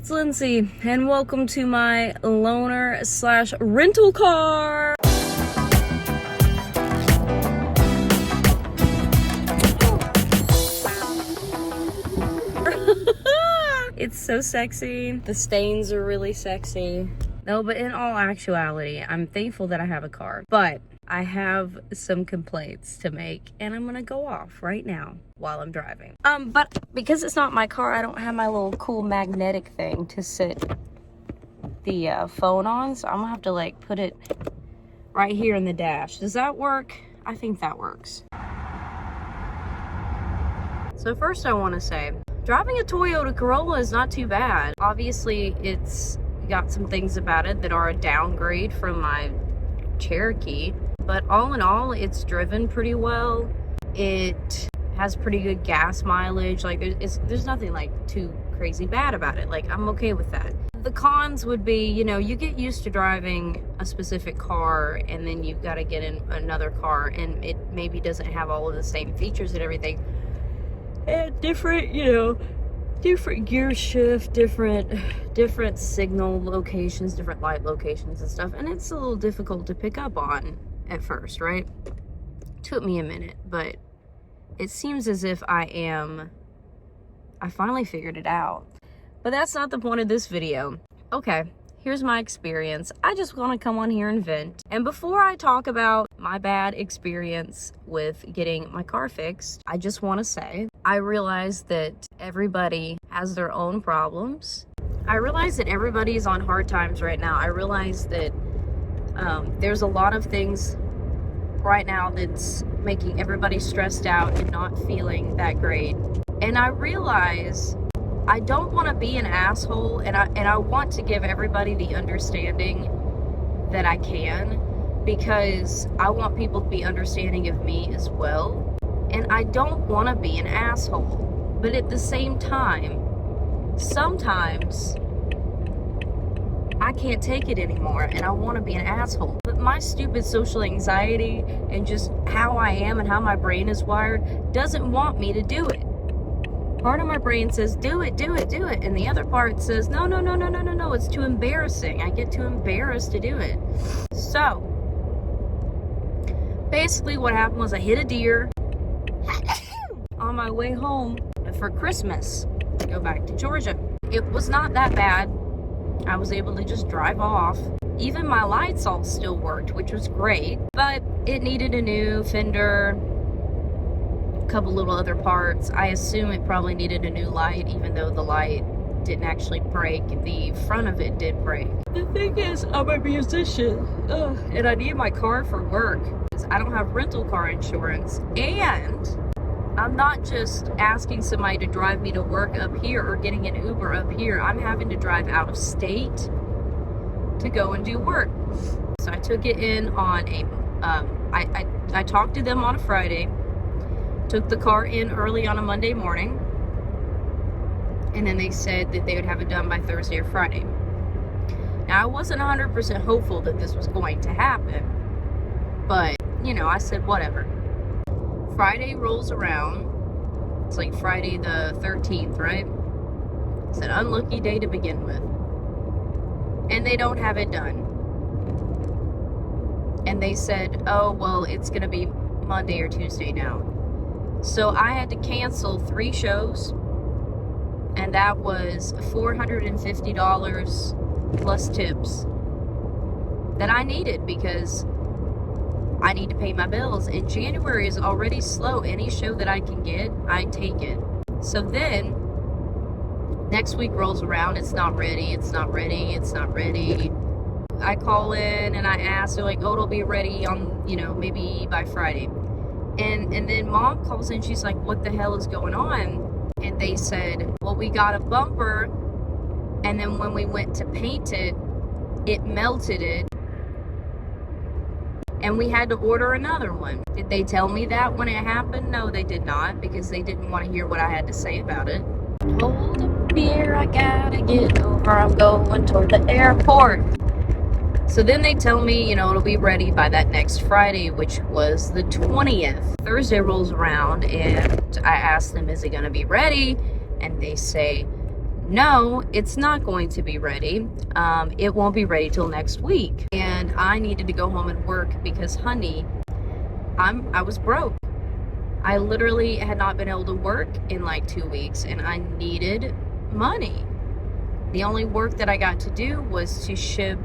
It's Lindsay, and welcome to my loaner slash rental car. It's so sexy. The stains are really sexy. No, but in all actuality, I'm thankful that I have a car. But I have some complaints to make, and I'm gonna go off right now while I'm driving. But because it's not my car, I don't have my little cool magnetic thing to sit the phone on, so I'm gonna have to like put it right here in the dash. Does that work? I think that works. So first I want to say, driving a Toyota Corolla is not too bad. Obviously, it's got some things about it that are a downgrade from my Cherokee, but all in all, it's driven pretty well. It has pretty good gas mileage. Like there's nothing like too crazy bad about it. Like I'm okay with that. The cons would be, you know, you get used to driving a specific car and then you've got to get in another car and it maybe doesn't have all of the same features and everything. And different, you know, different gear shift, different signal locations, different light locations and stuff. And it's a little difficult to pick up on at first, right? Took me a minute, but it seems as if I finally figured it out. But that's not the point of this video. Okay, here's my experience. I just want to come on here and vent. And before I talk about my bad experience with getting my car fixed, I just want to say, I realize that everybody has their own problems. I realize that everybody is on hard times right now. I realize that there's a lot of things right now that's making everybody stressed out and not feeling that great. And I realize I don't want to be an asshole, and I want to give everybody the understanding that I can, because I want people to be understanding of me as well. And I don't want to be an asshole. But at the same time, sometimes I can't take it anymore and I want to be an asshole. But my stupid social anxiety and just how I am and how my brain is wired doesn't want me to do it. Part of my brain says, do it, do it, do it. And the other part says, no, it's too embarrassing. I get too embarrassed to do it. So, basically what happened was I hit a deer on my way home for Christmas to go back to Georgia. It was not that bad. I was able to just drive off. Even my lights all still worked, which was great, but it needed a new fender, a couple little other parts. I assume it probably needed a new light, even though the light didn't actually break. The front of it did break. The thing is, I'm a musician, and I need my car for work. I don't have rental car insurance, and I'm not just asking somebody to drive me to work up here or getting an Uber up here. I'm having to drive out of state to go and do work. So I took it in on I talked to them on a Friday, took the car in early on a Monday morning, and then they said that they would have it done by Thursday or Friday. Now, I wasn't 100% hopeful that this was going to happen, but, you know, I said, whatever. Friday rolls around. It's like Friday the 13th, right? It's an unlucky day to begin with. And they don't have it done. And they said, oh, well, it's going to be Monday or Tuesday now. So I had to cancel 3 shows. And that was $450 plus tips that I needed because I need to pay my bills, and January is already slow. Any show that I can get, I take it. So then next week rolls around, it's not ready. I call in and I ask, they're like, oh, it'll be ready on, you know, maybe by Friday. And then Mom calls in, she's like, what the hell is going on? And they said, well, we got a bumper, and then when we went to paint it, it melted it. And we had to order another one. Did they tell me that when it happened? No, they did not, because they didn't want to hear what I had to say about it. Hold up here, I gotta get over. I'm going toward the airport. So then they tell me, you know, it'll be ready by that next Friday, which was the 20th. Thursday rolls around and I ask them, is it gonna be ready? And they say, no, it's not going to be ready. It won't be ready till next week. And I needed to go home and work because, honey, I was broke. I literally had not been able to work in like 2 weeks, and I needed money. The only work that I got to do was to ship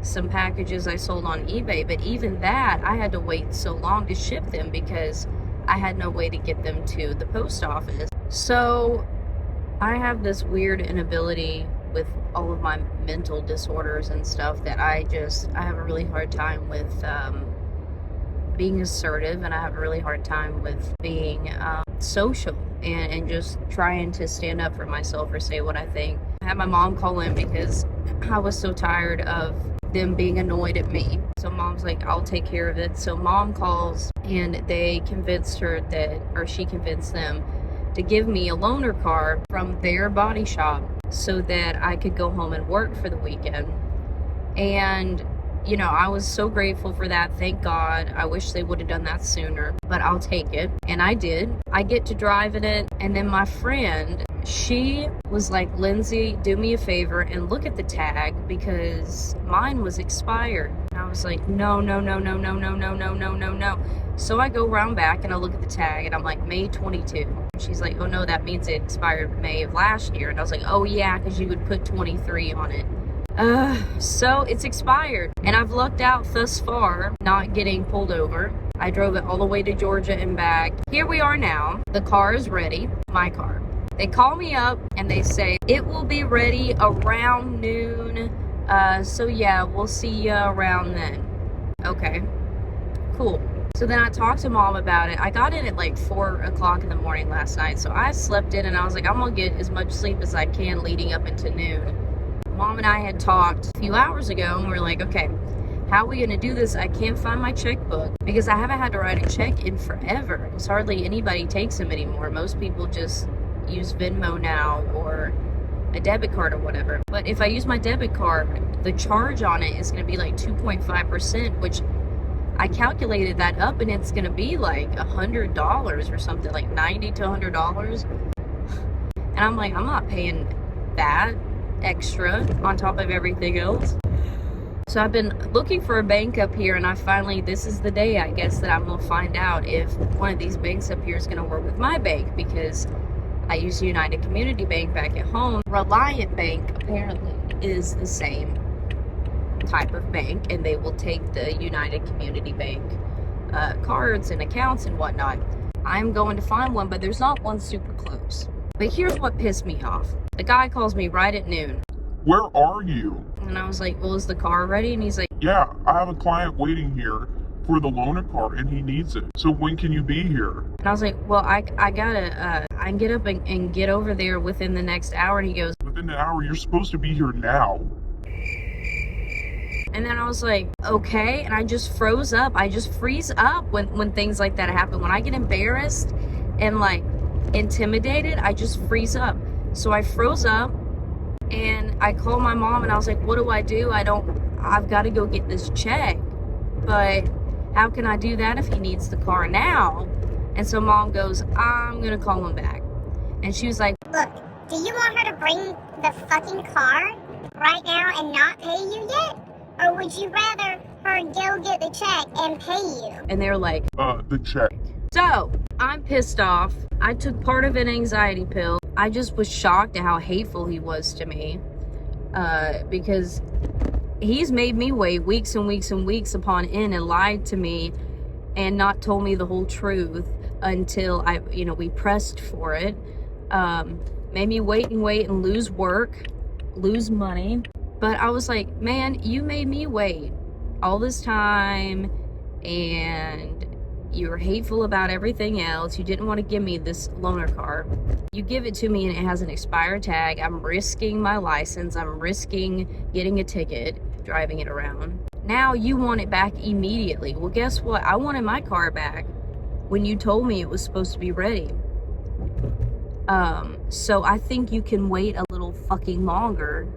some packages I sold on eBay, but even that, I had to wait so long to ship them because I had no way to get them to the post office. So I have this weird inability with all of my mental disorders and stuff that I have a really hard time with being assertive, and I have a really hard time with being social and just trying to stand up for myself or say what I think. I had my mom call in because I was so tired of them being annoyed at me. So mom's like, I'll take care of it. So mom calls, and they convinced her she convinced them to give me a loaner car from their body shop so that I could go home and work for the weekend. And you know, I was so grateful for that. Thank God. I wish they would have done that sooner, but I'll take it. And I did. I get to drive in it. And then my friend, she was like, Lindsay, do me a favor and look at the tag because mine was expired. And I was like, no. So I go around back and I look at the tag and I'm like, May 22. She's like, oh no, that means it expired May of last year. And I was like, oh yeah, because you would put 23 on it. So it's expired, and I've lucked out thus far not getting pulled over. I drove it all the way to Georgia and back. Here we are now. The car is ready, my car. They call me up and they say it will be ready around noon. So yeah, we'll see you around then. Okay, cool. So then I talked to mom about it. I got in at like 4 o'clock in the morning last night, so I slept in and I was like, I'm gonna get as much sleep as I can leading up into noon. Mom and I had talked a few hours ago, and we're like, okay, how are we going to do this? I can't find my checkbook because I haven't had to write a check in forever because hardly anybody takes them anymore. Most people just use Venmo now or a debit card or whatever. But if I use my debit card, the charge on it is going to be like 2.5%, which I calculated that up, and it's going to be like $100 or something, like $90 to $100. And I'm like, I'm not paying that extra on top of everything else. So I've been looking for a bank up here, and this is the day I guess that I'm gonna find out if one of these banks up here is gonna work with my bank, because I use United Community Bank back at home. Reliant Bank apparently is the same type of bank, and they will take the United Community Bank cards and accounts and whatnot. I'm going to find one, but there's not one super close. But here's what pissed me off. The guy calls me right at noon. Where are you? And I was like, well, is the car ready? And he's like, yeah, I have a client waiting here for the loaner car and he needs it. So when can you be here? And I was like, well, I gotta, I can get up and get over there within the next hour. And he goes, within the hour? You're supposed to be here now. And then I was like, okay. And I just froze up. I just freeze up when things like that happen. When I get embarrassed and like intimidated, I just freeze up. So I froze up and I called my mom and I was like, what do? I've got to go get this check, but how can I do that if he needs the car now? And so mom goes, I'm going to call him back. And she was like, look, do you want her to bring the fucking car right now and not pay you yet? Or would you rather her go get the check and pay you? And they're like, the check. So I'm pissed off. I took part of an anxiety pill. I just was shocked at how hateful he was to me, because he's made me wait weeks and weeks and weeks upon end and lied to me and not told me the whole truth until we pressed for it. Made me wait and lose work, lose money. But I was like, man, you made me wait all this time, and you were hateful about everything else. You didn't want to give me this loaner car. You give it to me and it has an expired tag. I'm risking my license. I'm risking getting a ticket, driving it around. Now you want it back immediately. Well, guess what? I wanted my car back when you told me it was supposed to be ready. So I think you can wait a little fucking longer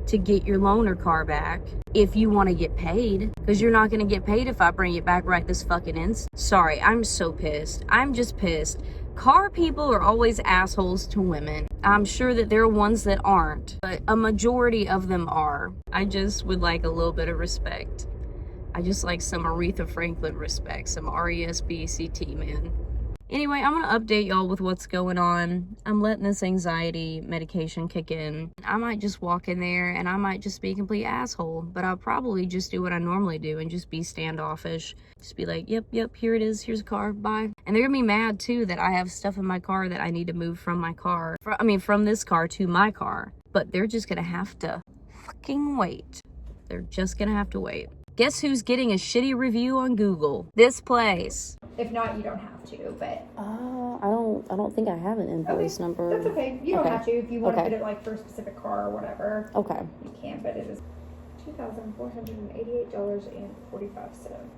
to get your loaner car back if you want to get paid, because you're not going to get paid if I bring it back right this fucking instant. Sorry, I'm so pissed. I'm just pissed. car people are always assholes to women. I'm sure that there are ones that aren't, but a majority of them are. I just would like a little bit of respect. I just like some Aretha Franklin respect, some R-E-S-B-C-T, man. Anyway, I'm gonna update y'all with what's going on. I'm letting this anxiety medication kick in. I might just walk in there and I might just be a complete asshole, but I'll probably just do what I normally do and just be standoffish. Just be like, yep, here it is. Here's a car, bye. And they're gonna be mad too that I have stuff in my car that I need to move from my car. From this car to my car. But they're just gonna have to fucking wait. They're just gonna have to wait. Guess who's getting a shitty review on Google? This place. If not, you don't have to, but... I don't think I have an invoice number. That's okay. You don't have to. If you want to Okay. put it like for a specific car or whatever, Okay. you can, but it is $2,488.45.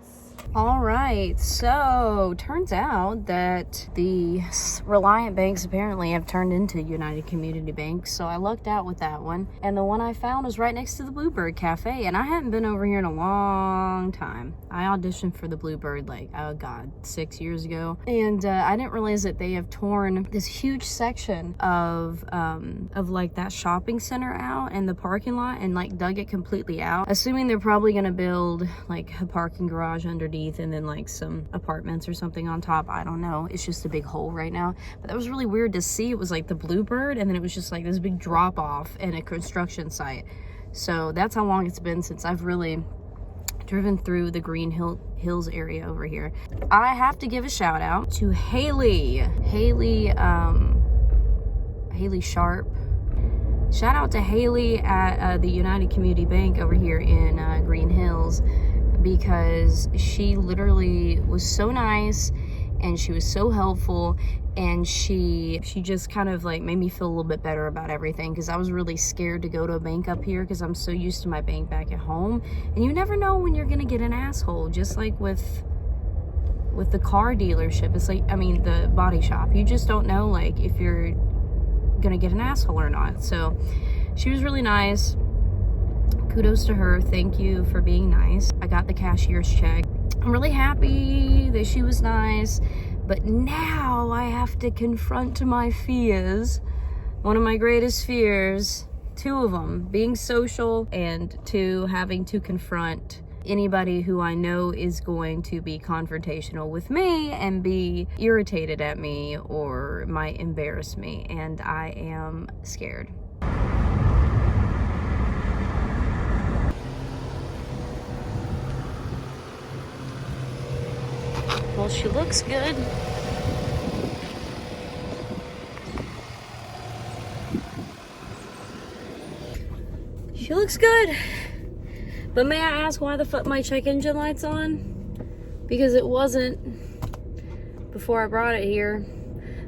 All right, so turns out that the Reliant banks apparently have turned into United Community Banks, so I lucked out with that one. And the one I found was right next to the Bluebird Cafe, and I hadn't been over here in a long time. I auditioned for the Bluebird like, oh god, 6 years ago, and I didn't realize that they have torn this huge section of like that shopping center out and the parking lot and like dug it completely out, assuming they're probably gonna build like a parking garage underneath and then like some apartments or something on top. I don't know. It's just a big hole right now. But that was really weird to see. It was like the Bluebird and then it was just like this big drop off in a construction site. So that's how long it's been since I've really driven through the Green Hills area over here. I have to give a shout out to Haley Sharp. Shout out to Haley at the United Community Bank over here in Green Hills, because she literally was so nice and she was so helpful, and she just kind of like made me feel a little bit better about everything, because I was really scared to go to a bank up here because I'm so used to my bank back at home, and you never know when you're gonna get an asshole. Just like with the car dealership, it's like, the body shop, you just don't know like if you're gonna get an asshole or not. So she was really nice. Kudos to her. Thank you for being nice. I got the cashier's check. I'm really happy that she was nice, but now I have to confront my fears. One of my greatest fears, two of them, being social, and two, having to confront anybody who I know is going to be confrontational with me and be irritated at me or might embarrass me, and I am scared. Well, she looks good. She looks good. But may I ask why the fuck my check engine light's on? Because it wasn't before I brought it here.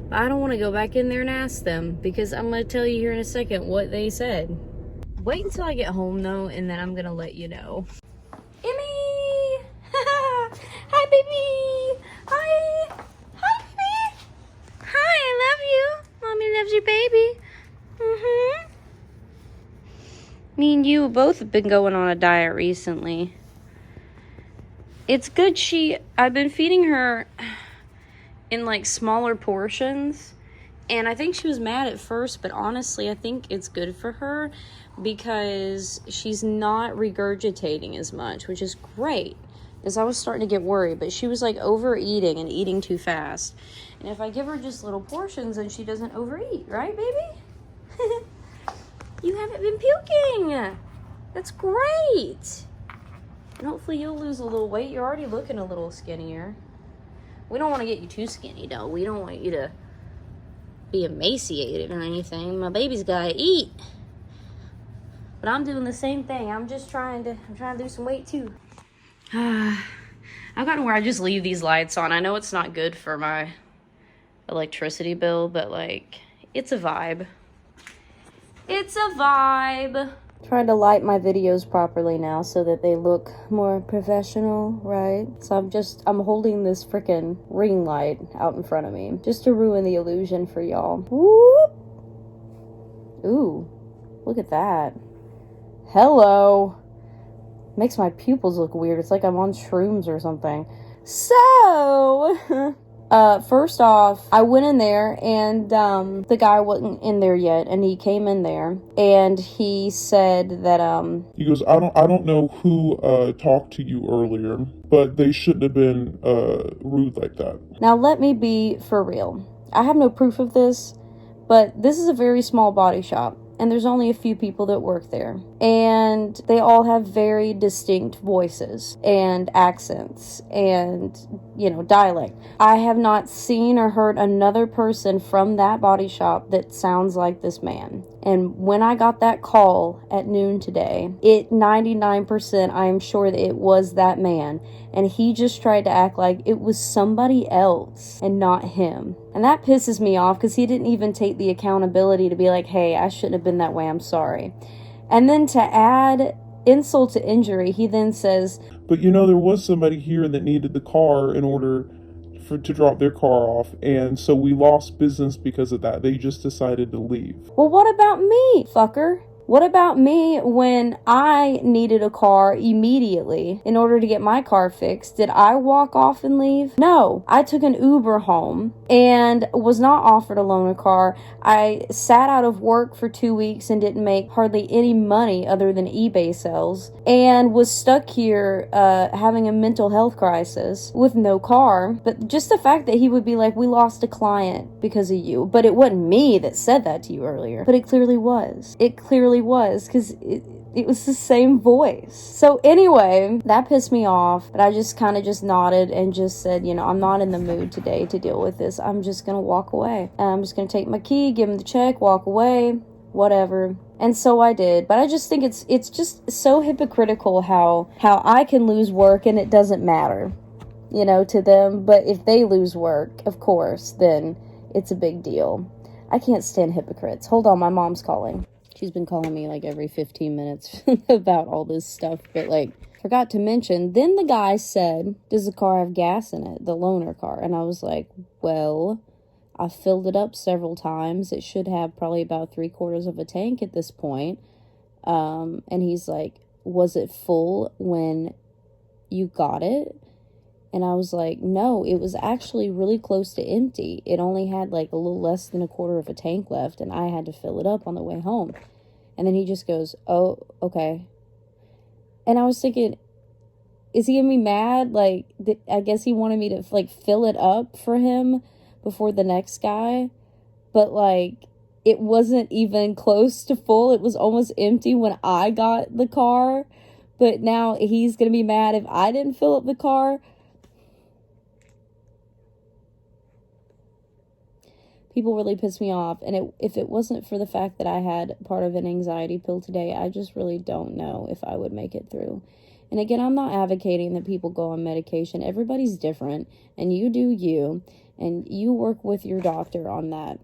But I don't want to go back in there and ask them, because I'm going to tell you here in a second what they said. Wait until I get home though, and then I'm going to let you know. Emmy! Hi, baby! Hi! Hi, baby! Hi, I love you. Mommy loves you, baby. Me and you both have been going on a diet recently. It's good. I've been feeding her in like smaller portions, and I think she was mad at first, but honestly I think it's good for her because she's not regurgitating as much, which is great, as I was starting to get worried. But she was like overeating and eating too fast, and if I give her just little portions, then she doesn't overeat, right, baby? You haven't been puking. That's great. And hopefully you'll lose a little weight. You're already looking a little skinnier. We don't want to get you too skinny, though. We don't want you to be emaciated or anything. My baby's got to eat. But I'm doing the same thing. I'm trying to do some weight, too. I've gotten where I just leave these lights on. I know it's not good for my electricity bill, but, like, it's a vibe. It's a vibe. Trying to light my videos properly now so that they look more professional, right? So I'm holding this freaking ring light out in front of me just to ruin the illusion for y'all. Whoop! Ooh, look at that. Hello. Makes my pupils look weird. It's like I'm on shrooms or something. So, First off, I went in there and the guy wasn't in there yet, and he came in there and he said that He goes, I don't know who talked to you earlier, but they shouldn't have been rude like that. Now let me be for real. I have no proof of this, but this is a very small body shop, and there's only a few people that work there. And they all have very distinct voices and accents and, dialect. I have not seen or heard another person from that body shop that sounds like this man. And when I got that call at noon today, 99% I am sure that it was that man. And he just tried to act like it was somebody else and not him. And that pisses me off because he didn't even take the accountability to be like, hey, I shouldn't have been that way, I'm sorry. And then to add insult to injury, he then says, but there was somebody here that needed the car in order to drop their car off, and so we lost business because of that. They just decided to leave. Well, what about me, fucker? What about me when I needed a car immediately in order to get my car fixed? Did I walk off and leave? No. I took an Uber home and was not offered a loaner car. I sat out of work for 2 weeks and didn't make hardly any money other than eBay sales, and was stuck here having a mental health crisis with no car. But just the fact that he would be like, we lost a client because of you. But it wasn't me that said that to you earlier. But it clearly was. It clearly was, because it was the same voice. So anyway, that pissed me off, but I just kind of just nodded and just said, I'm not in the mood today to deal with this. I'm just gonna walk away. I'm just gonna take my key, give him the check, walk away, whatever. And so I did. But I just think it's just so hypocritical how I can lose work and it doesn't matter, to them. But if they lose work, of course, then it's a big deal. I can't stand hypocrites. Hold on, my mom's calling. She's been calling me like every 15 minutes about all this stuff, but forgot to mention, then the guy said, does the car have gas in it? The loaner car. And I was like, well, I filled it up several times. It should have probably about 3/4 of a tank at this point. And he's like, was it full when you got it? And I was like, no, it was actually really close to empty. It only had a little less than 1/4 of a tank left, and I had to fill it up on the way home. And then he just goes, oh, okay. And I was thinking, is he gonna be mad? I guess he wanted me to fill it up for him before the next guy. But it wasn't even close to full. It was almost empty when I got the car. But now he's gonna be mad if I didn't fill up the car. People really piss me off, and if it wasn't for the fact that I had part of an anxiety pill today, I just really don't know if I would make it through. And again, I'm not advocating that people go on medication. Everybody's different, and you do you, and you work with your doctor on that.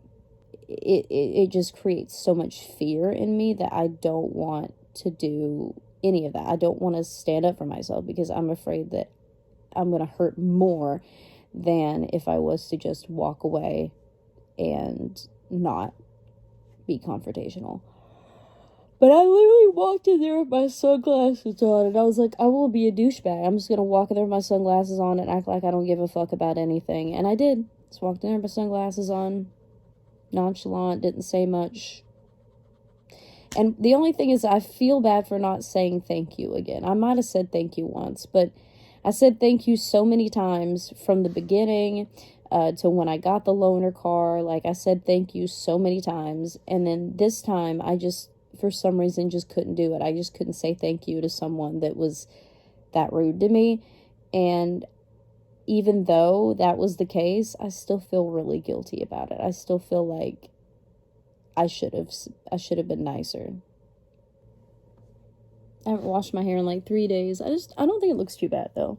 It just creates so much fear in me that I don't want to do any of that. I don't want to stand up for myself because I'm afraid that I'm going to hurt more than if I was to just walk away and not be confrontational. But I literally walked in there with my sunglasses on, and I was like, I will be a douchebag. I'm just gonna walk in there with my sunglasses on and act like I don't give a fuck about anything. And I did. Just walked in there with my sunglasses on, nonchalant, didn't say much. And the only thing is, I feel bad for not saying thank you again. I might have said thank you once, but I said thank you so many times from the beginning to when I got the loaner car. I said thank you so many times. And then this time, I just, for some reason, just couldn't do it. I just couldn't say thank you to someone that was that rude to me. And even though that was the case, I still feel really guilty about it. I still feel like I should have been nicer. I haven't washed my hair in 3 days. I don't think it looks too bad though.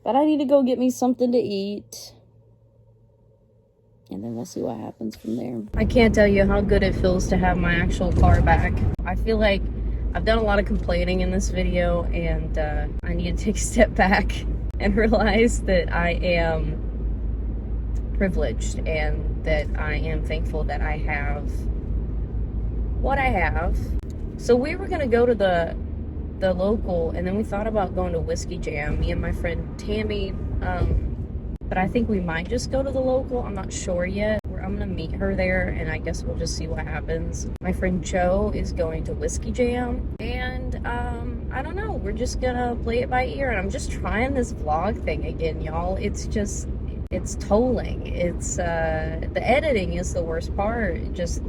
But I need to go get me something to eat. And then we'll see what happens from there. I can't tell you how good it feels to have my actual car back. I feel like I've done a lot of complaining in this video, and I need to take a step back and realize that I am privileged and that I am thankful that I have what I have. So we were gonna go to the local, and then we thought about going to Whiskey Jam. Me and my friend Tammy But I think we might just go to the local. I'm not sure yet. I'm gonna meet her there, and I guess we'll just see what happens. My friend Joe is going to Whiskey Jam, and I don't know. We're just gonna play it by ear, and I'm just trying this vlog thing again, y'all. It's tolling. It's the editing is the worst part. Just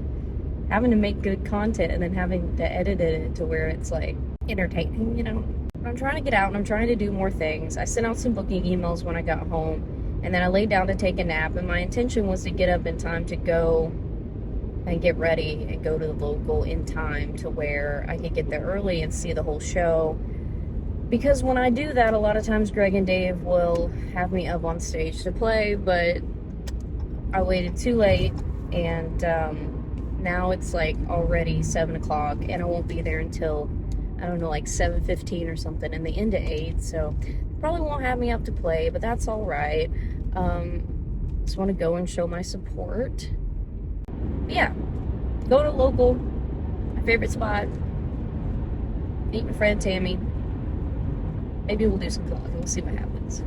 having to make good content and then having to edit it to where it's like entertaining, you know. But I'm trying to get out, and I'm trying to do more things. I sent out some booking emails when I got home. And then I laid down to take a nap, and my intention was to get up in time to go and get ready and go to the local in time to where I could get there early and see the whole show. Because when I do that, a lot of times Greg and Dave will have me up on stage to play, but I waited too late, and now it's like already 7 o'clock, and I won't be there until, I don't know, like 7:15 or something, and they end at 8, so probably won't have me up to play, but that's all right. Just want to go and show my support. But yeah, go to local, my favorite spot, meet my friend Tammy. Maybe we'll do some vlogging. We'll see what happens.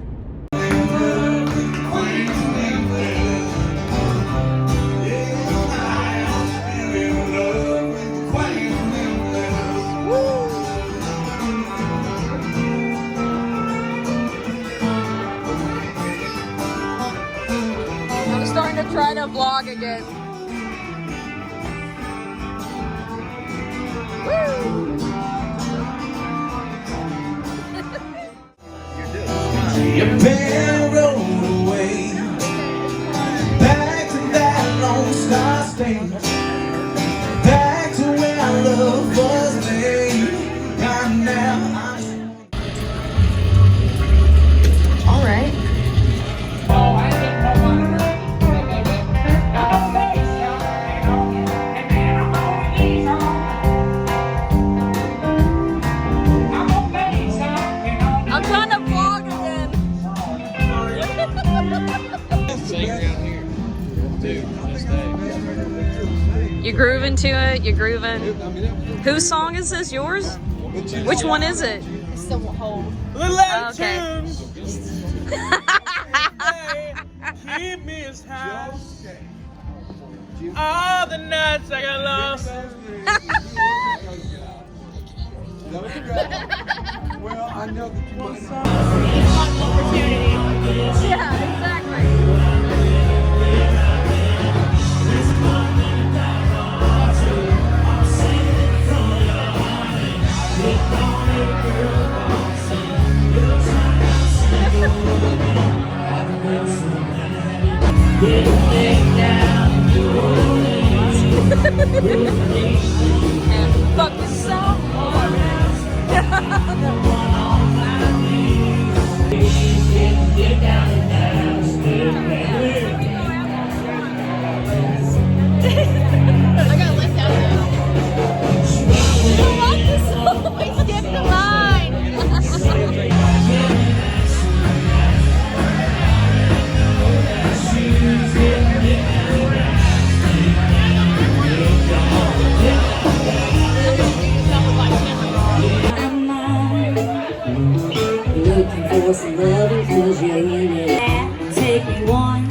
To try to vlog again. Woo! Your band rolled away back to that Lone Star Stage, back to where our love was made. And now All right. You grooving to it? You grooving? Whose song is this? Yours? Which one is it? It's the whole. Okay. keep me as high. All the nights I got lost. Well, I know that you want opportunity. Yeah, exactly. Fuck this song. I got left out of it. I don't like this song. I skipped the line. Looking for some loving 'cause you're in it. Take me one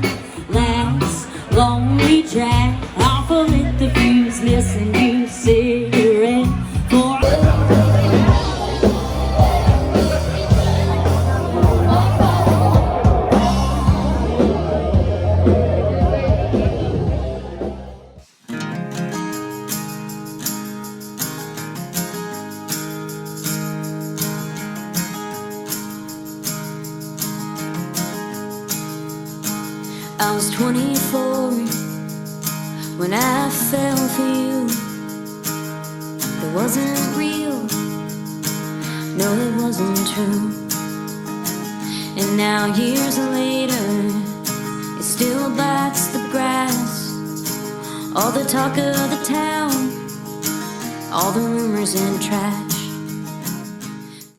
last lonely track. Offer with the fuse, listen you cigarette for I was 24 when I fell for you. It wasn't real, no it wasn't true. And now years later, it still bites the grass. All the talk of the town, all the rumors and trash.